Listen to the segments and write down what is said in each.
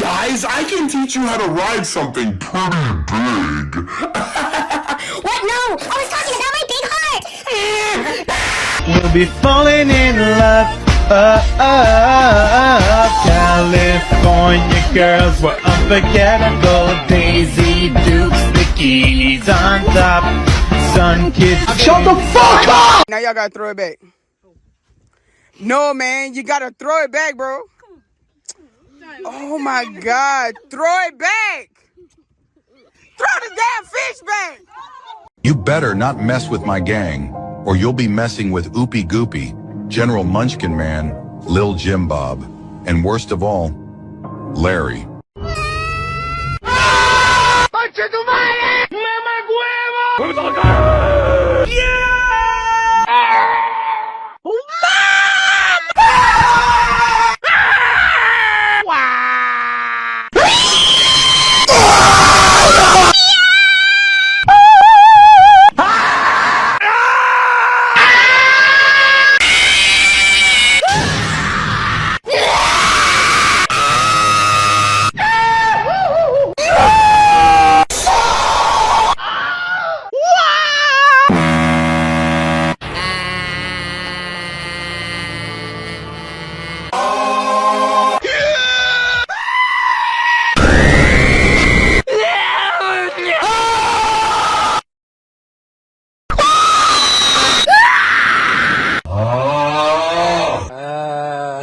guys, I can teach you how to ride something pretty big. What? No! I was talking about my big heart! We'll be falling in love. California girls were unforgettable. Daisy Dukes, bikinis on top. Sun kids. Shut the fuck up! Now y'all gotta throw it back. No, man, you gotta throw it back, bro. Oh my God, throw it back. Throw the damn fish back. You better not mess with my gang, or you'll be messing with Oopie Goopy, General Munchkin Man, Lil Jim Bob, and worst of all, Larry.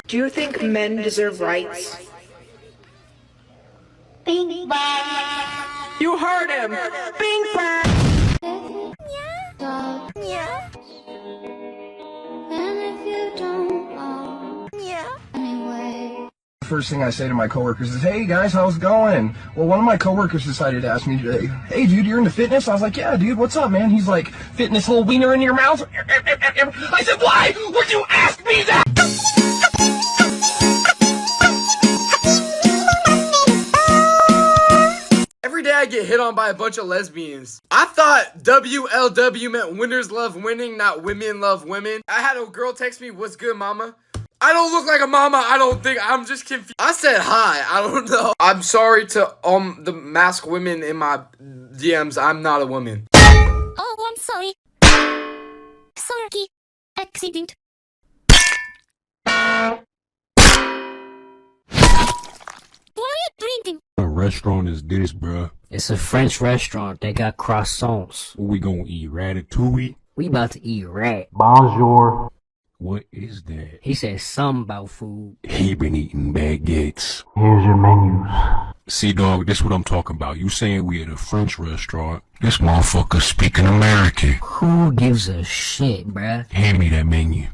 Do you think men deserve rights? Bing bang! You heard him. Bing bang. Yeah. Yeah. And if you don't know, yeah. Anyway. First thing I say to my coworkers is, "Hey guys, how's it going?" Well, one of my coworkers decided to ask me today, "Hey dude, you're into fitness?" I was like, "Yeah dude, what's up man?" He's like, "Fitness little wiener in your mouth?" I said, "Why would you ask me that?" Every day I get hit on by a bunch of lesbians. I thought WLW meant winners love winning, not women love women. I had a girl text me, "What's good, mama?" I don't look like a mama, I don't think. I'm just confused. I said hi, I don't know. I'm sorry to the masked women in my DMs. I'm not a woman. Oh, I'm sorry. Sorry. Accident. What are you drinking? What restaurant is this, bruh? It's a French restaurant. They got croissants. What we gonna eat? Ratatouille? We about to eat rat. Bonjour. What is that? He said something about food. He been eating baguettes. Here's your menus. See, dog, this what I'm talking about. You saying we at a French restaurant. This motherfucker speaking American. Who gives a shit, bruh? Hand me that menu.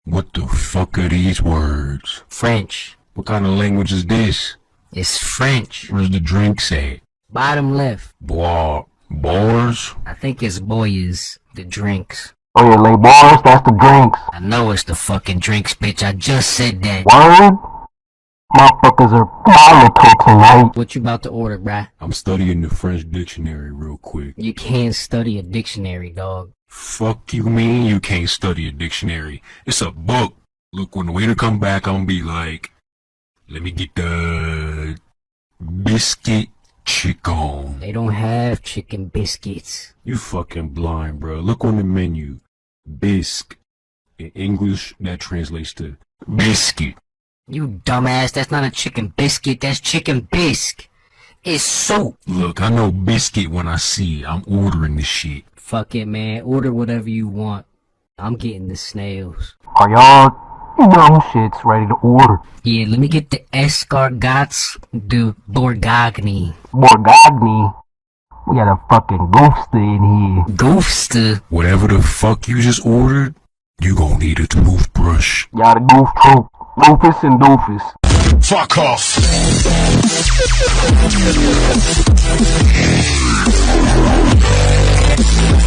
What the fuck are these words? French. What kind of language is this? It's French. Where's the drinks at? Bottom left. Bois. Bars? I think it's boys. The drinks. Oh yeah, lay bars, that's the drinks. I know it's the fucking drinks, bitch. I just said that. Word? Motherfuckers are volatile tonight. What you about to order, bruh? I'm studying the French dictionary real quick. You can't study a dictionary, dog. Fuck you mean you can't study a dictionary? It's a book. Look, when the waiter come back, I'm gonna be like, let me get the biscuit chicken. They don't have chicken biscuits. You fucking blind, bro. Look on the menu. Bisque. In English, that translates to biscuit. You dumbass, that's not a chicken biscuit, that's chicken bisque. It's soup. Look, I know biscuit when I see it. I'm ordering this shit. Fuck it, man. Order whatever you want. I'm getting the snails. Are y'all dumb shits ready to order? Yeah, let me get the escargots de Bourgogne. Bourgogne? We got a fucking goofster in here. Goofster? Whatever the fuck you just ordered, you gon' need a toothbrush. Y'all the goof troop. Goofus and doofus. Fuck off.